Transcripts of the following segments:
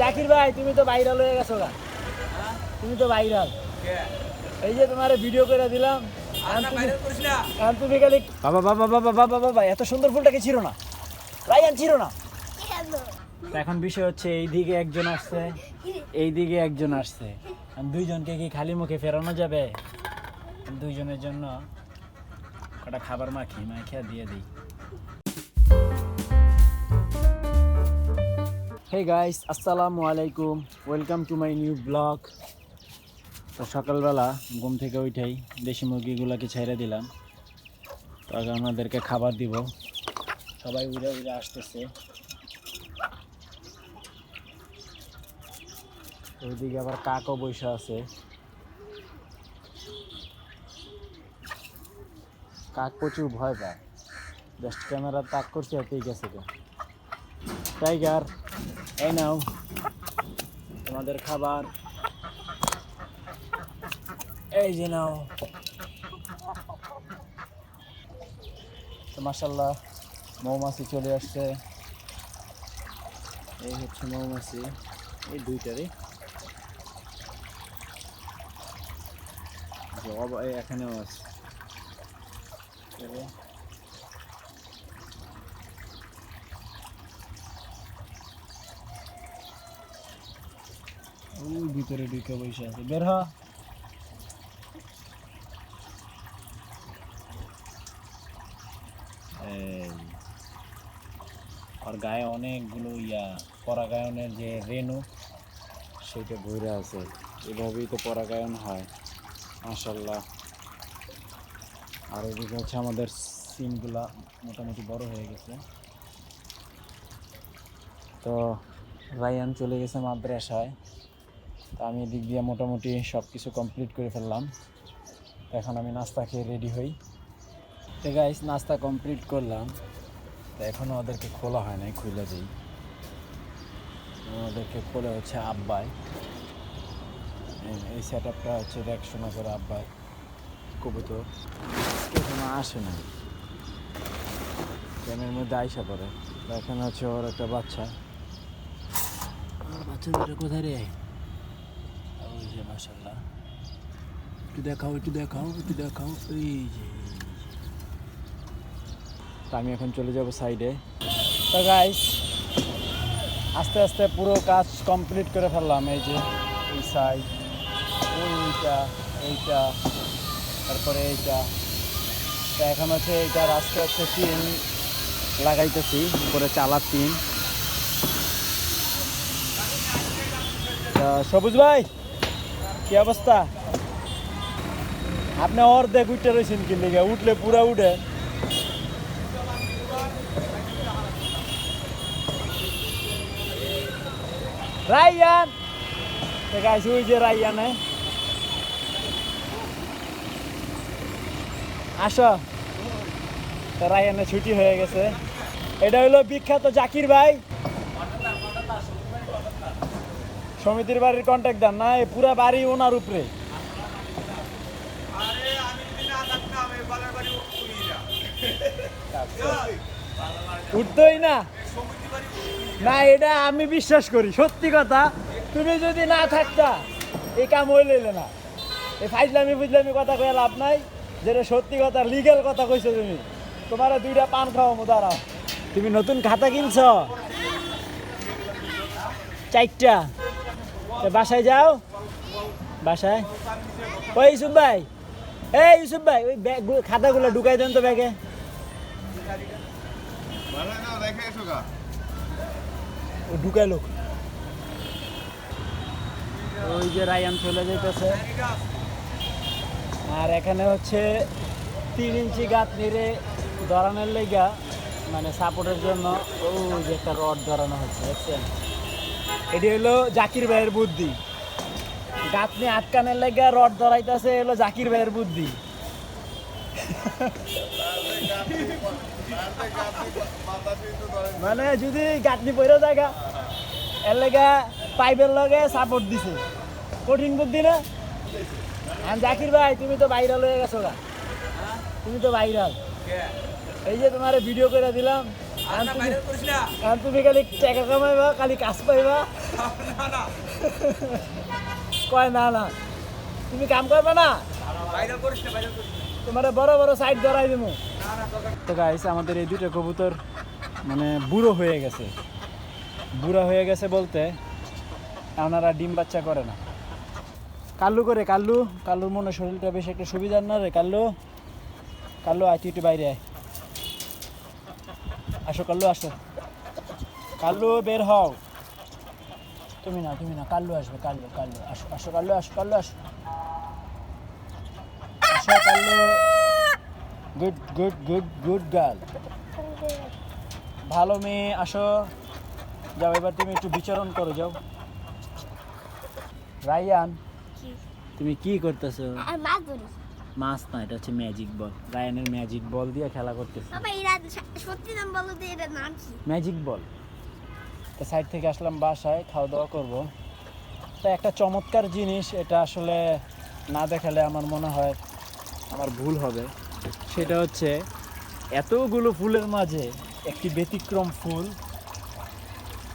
জাকির ভাই তুমি তো ভাইরাল হয়ে গেছো গা, তুমি তো ভাইরাল। এই যে তোমার ভিডিও করে দিলাম, তুমি খালি বাবা বাবা বাবা বাবা বাবা এত সুন্দর ফুলটাকে ছিল না, রায়ান ছিল না। এখন বিষয় হচ্ছে এইদিকে একজন আসছে, এইদিকে একজন আসছে, দুইজনকে কি খালি মুখে ফেরানো যাবে? দুইজনের জন্য কটা খাবার মাখিয়ে দিয়ে দিই। Hey guys, আসসালামু আলাইকুম, welcome to my new blog. তো সকালবেলা ঘুম থেকে উঠেই দেশি মুরগিগুলোকে ছেড়ে দিলাম, তো আগে আমাদেরকে খাবার দিব। সবাই উড়ে উড়ে আসতেছে। ওইদিকে আবার কাকও বসে আছে। কাক প্রচুর ভয় পায়, জাস্ট ক্যামেরা তাক করছে এতেই গেছে। টাইগার, এই নাও তোমাদের খাবার, এই যে নাও। তো মাশাআল্লাহ মৌমাছি চলে আসছে। এই হচ্ছে মৌমাছি, এই দুইটারই জব এখানেও আছে। ওই ভিতরে ঢুকে বসে আছে, বের হ। আর গায়ে অনেকগুলো পরাগায়নের যে রেণু সেটা ভরে আছে। এভাবেই তো পরাগায়ন হয়, মাশাআল্লাহ। আর এদিকে হচ্ছে আমাদের সিমগুলা মোটামুটি বড় হয়ে গেছে। তো রায়ান চলে গেছে মাদ্রাসায়, তো আমি এদিক দিয়ে মোটামুটি সব কিছু কমপ্লিট করে ফেললাম। এখন আমি নাস্তা খেয়ে রেডি হই। তো গাইস, নাস্তা কমপ্লিট করলাম, তো এখনও ওদেরকে খোলা হয় নাই, খুলে দিই। ওদেরকে খোলা হচ্ছে আব্বাই। এই সেট আপটা হচ্ছে দেখাশোনা করে আব্বাই। কবুতর এখনো আসে না, গ্রামের মধ্যে আইসা পড়ে। এখানে হচ্ছে ওর একটা বাচ্চা। বাচ্চা দুটো কোথায় রে? ওই যে মাশাআল্লাহ, একটু দেখাও একটু দেখাও একটু দেখাও। এই যে তো আমি এখন চলে যাব সাইডে। তো গাইস, আস্তে আস্তে পুরো কাজ কমপ্লিট করে ফেললাম। এই যে এই সাইড, এইটা এইটা, তারপরে এইটা। তো এখন হচ্ছে এইটার আজকে হচ্ছে টিন লাগাইতেছি, উপরে চালার টিন। সবুজ ভাই, কি অবস্থা? আপনি অর্ধেক উঠে রয়েছেন কি লিগে? উঠলে পুরা উঠে। রায়ান দেখাইছি, ওই যে রায়ানে। আসো, রায়ানে ছুটি হয়ে গেছে। এটা হলো বিখ্যাত জাকির ভাই, সমিতির বাড়ির কন্ট্যাক্ট দেন না, এই পুরা বাড়ি ওনার উপরে। উঠতোই না, না এটা আমি বিশ্বাস করি, সত্যি কথা। তুমি যদি না থাকতা এই কাম হইলে না। এই ফাইজলামি কথা কয়ে লাভ নাই, যেটা সত্যি কথা, লিগেল কথা কইছো তুমি। তোমার দুইটা পান খাওয়াবো, দাঁড়াও। তুমি নতুন খাতা কিনছ 4টা, বাসায় যাও। বাসায় ওই ইউসুফ ভাই, এই ইউসুফ ভাই, ওই ব্যাগ খাতাগুলো ঢুকাই দেন তো ব্যাগে। ও ঢুকাইলো। ওই যে রায়ান চলে যেতেছে। আর এখানে হচ্ছে 3 ইঞ্চি গাঁত নিরে ধরানোর লেগা, মানে সাপোর্টের জন্য ওই যে একটা রড ধরানো হচ্ছে, দেখছেন? এটি হলো জাকির ভাইয়ের বুদ্ধি। গাঁত নিয়ে আটকানের লেগা রড ধরাইতেছে, হলো জাকির ভাইয়ের বুদ্ধি। মানে যদি গাঁতনি পড়ে জায়গা এর লেগা পাইপের লগে সাপোর্ট দিছে, কঠিন বুদ্ধি না? জাকির ভাই তুমি তো ভাইরাল হয়ে গেছো গা, তুমি তো ভাইরাল। এই যে তোমার ভিডিও করে দিলাম, আর তুমি খালি টাকা কামাইবা, খালি কাজ পাইবা। কয় না না, তুমি কাম করবে না, তোমার বড় বড় সাইড ধরাই দেবো। তো গাইস, আমাদের এই দুটো কবুতর মানে বুড়ো হয়ে গেছে। বুড়া হয়ে গেছে বলতে ওনারা ডিম বাচ্চা করে না। কাল্লু করে, কাল্লুর মনে শরীরটা বেশ একটা সুবিধার না রে। কাল্লু আয়, তুই একটু বাইরে আয়। আসো কাল্লু, আসো কাল্লু, বের হও। তুমি না, কাল্লু আসবে, কাল্লু আসো, আসো কাল্লু, আসো কাল্লু, আসো আসো Kallu. Good good good good girl, ভালো মেয়ে। আসো, যাও এবার তুমি একটু বিচরণ করো, যাও। রায়ান, তুমি কি করতেছো? মাছ না, এটা হচ্ছে ম্যাজিক বল। রায়ানের ম্যাজিক বল দিয়ে খেলা করতেছে। Magic ball. তো সাইড থেকে আসলাম বাসায়, খাওয়া দাওয়া করবো। তো একটা চমৎকার জিনিস, এটা আসলে না দেখালে আমার মনে হয় আমার ভুল হবে। সেটা হচ্ছে এতগুলো ফুলের মাঝে একটি ব্যতিক্রম ফুল।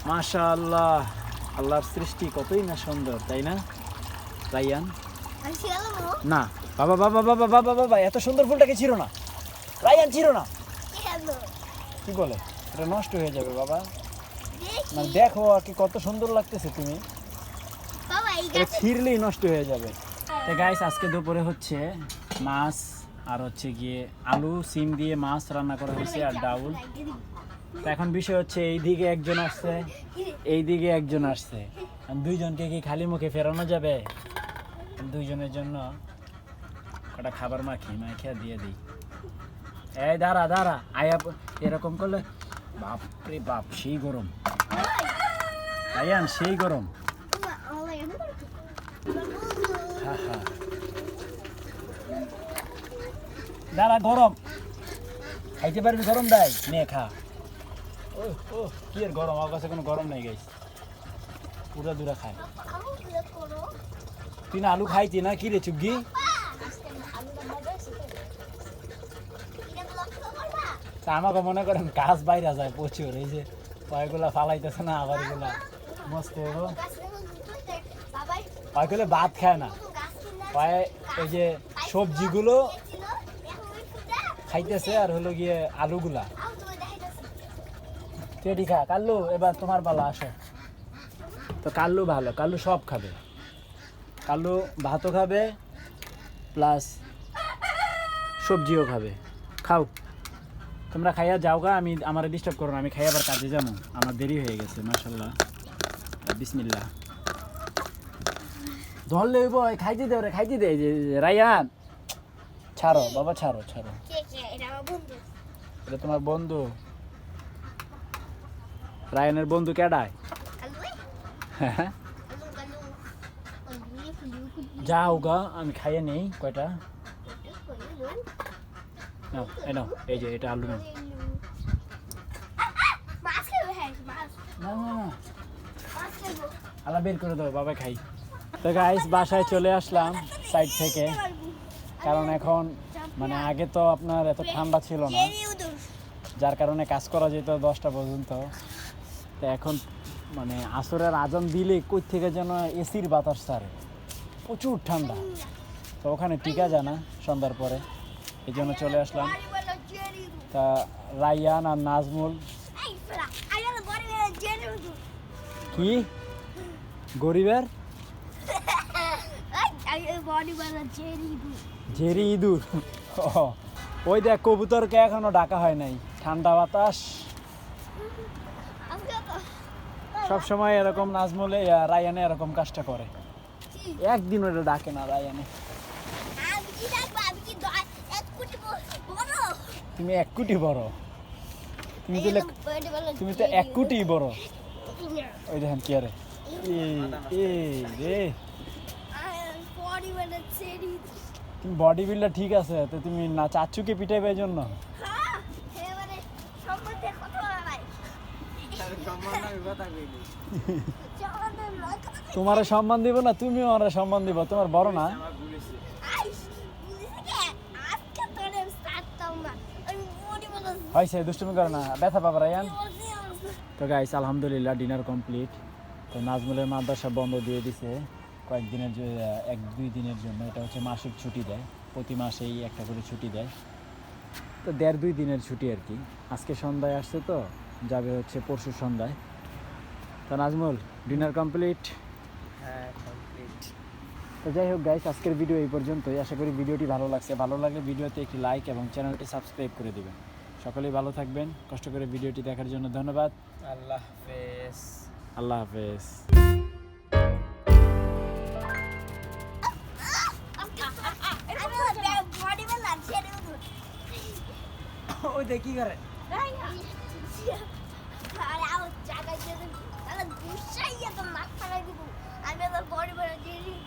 মাশাআল্লাহ, আল্লাহর সৃষ্টি কতই না সুন্দর, তাই না রায়ান? না বাবা, বাবা, এত সুন্দর ফুলটাকে ছিল না রায়ান, ছিল না। কি বলে, এটা নষ্ট হয়ে যাবে বাবা। মানে দেখো আর কি কত সুন্দর লাগতেছে, তুমি ছিঁড়লেই নষ্ট হয়ে যাবে। তো গাইস, আজকে দুপুরে হচ্ছে মাছ আর হচ্ছে গিয়ে আলু সিম দিয়ে মাছ রান্না করা হয়েছে আর ডাউল। তো এখন বিষয় হচ্ছে এইদিকে একজন আসছে, এইদিকে একজন আসছে, দুইজনকে কি খালি মুখে ফেরানো যাবে? দুইজনের জন্য কটা খাবার মাখিয়ে দিয়ে দিই। এই দাঁড়া আয়া, এরকম করলে বাপরে বাপ, সেই গরম আয়ান, সেই গরম। দাঁড়া, গরম খাইতে পারবি? গরম দেয়, নে খা। ও কি এর গরম? আমার কাছে কোনো গরম নেই গাইস, পুরা দূরা খায়। তুই না আলু খাইতি না? কি রে চুগি? আমাকে মনে করেন গাছ বাইরে যায় প্রচুর, এই যে কয়েকগুলা ফালাইতেছে না, আবার এগুলা মস্ত হইব। কয়েকগুলো ভাত খায় না, ওই যে সবজিগুলো খাইতেছে আর হলো গিয়ে আলুগুলা। তেডি খা কাল্লু, এবার তোমার পালা, আসো। তো কাল্লু ভালো, কাল্লু সব খাবে। কাল্লু ভাতও খাবে প্লাস সবজিও খাবে। খাও, তোমরা খাইয়া যাও গা, আমার ডিস্টার্ব করো না, আমি খাই আবার কাজে যাবো, আমার দেরি হয়ে গেছে। মাশাআল্লাহ, বিসমিল্লাহ। ধরলে বয় খাইতে দে, ওরে খাইতে দে। যে রায়ান, ছাড়ো বাবা, ছাড়ো। এটা তোমার বন্ধু, রায়ানের বন্ধু কেডায়? হ্যাঁ, যাও গা, আমি খাইয়ে নেই কয়টা। নাও, এই যে এটা আলু নাও। না আলা বের করে দাও, বাবা খাই। তো গাইস, বাসায় চলে আসলাম সাইড থেকে, কারণ এখন মানে আগে তো আপনার এত ঠান্ডা ছিল না, যার কারণে কাজ করা যেত 10টা পর্যন্ত। তো এখন মানে আসরের আজান দিলে কই থেকে যেন এসির বাতাস ছাড়ে, প্রচুর ঠান্ডা। তো ওখানে টিকা যায় না সন্ধ্যার পরে, এই জন্য চলে আসলাম। তা রায়ান আর নাজমুল কি গরিবের জেরি ইঁদুর? ওই দেখ, কবুতরকে এখনো ডাকা হয় নাই, ঠান্ডা বাতাস সবসময় এরকম। নাজমুলে রায়ানে এরকম কাজটা করে, একদিন ওটা ডাকে না রায়ানে। তুমি 1 কোটি বড়, তুমি তো 1 কোটি বড়। ওই দেখেন কি আরে, তুমি বডি বিল্ডার ঠিক আছে, তো তুমি না চাচুকে পিটাইবে এই জন্য? তোমার সম্মান দিব না, তুমিও আমার সম্মান দিব, তোমার বড় না। হয়েছে দুষ্টুমি করে না, ব্যথা পাবা রায়ান। তো গাইস আলহামদুলিল্লাহ ডিনার কমপ্লিট। তো নাজমুলের মাদ্রাসা বন্ধ দিয়ে দিছে কয়েকদিনের, 1-2 দিনের জন্য। এটা হচ্ছে মাসিক ছুটি দেয়, প্রতি মাসেই একটা করে ছুটি দেয়। তো 1.5-2 দিনের ছুটি আর কি। আজকে সন্ধ্যায় আসছে, তো যাবে হচ্ছে পরশু সন্ধ্যায়। তো নাজমুল ডিনার কমপ্লিট? হ্যাঁ কমপ্লিট। তো যাই হোক গাইস, আজকের ভিডিও এই পর্যন্তই। আশা করি ভিডিওটি ভালো লাগছে। ভালো লাগলে ভিডিওতে একটি লাইক এবং চ্যানেলটি সাবস্ক্রাইব করে দেবেন। সকলেই ভালো থাকবেন। কষ্ট করে ভিডিওটি দেখার জন্য ধন্যবাদ। আল্লাহ হাফেজ। আল্লাহ হাফেজ। ওই দেখ কি করে। আমি বড় বড় জিনিস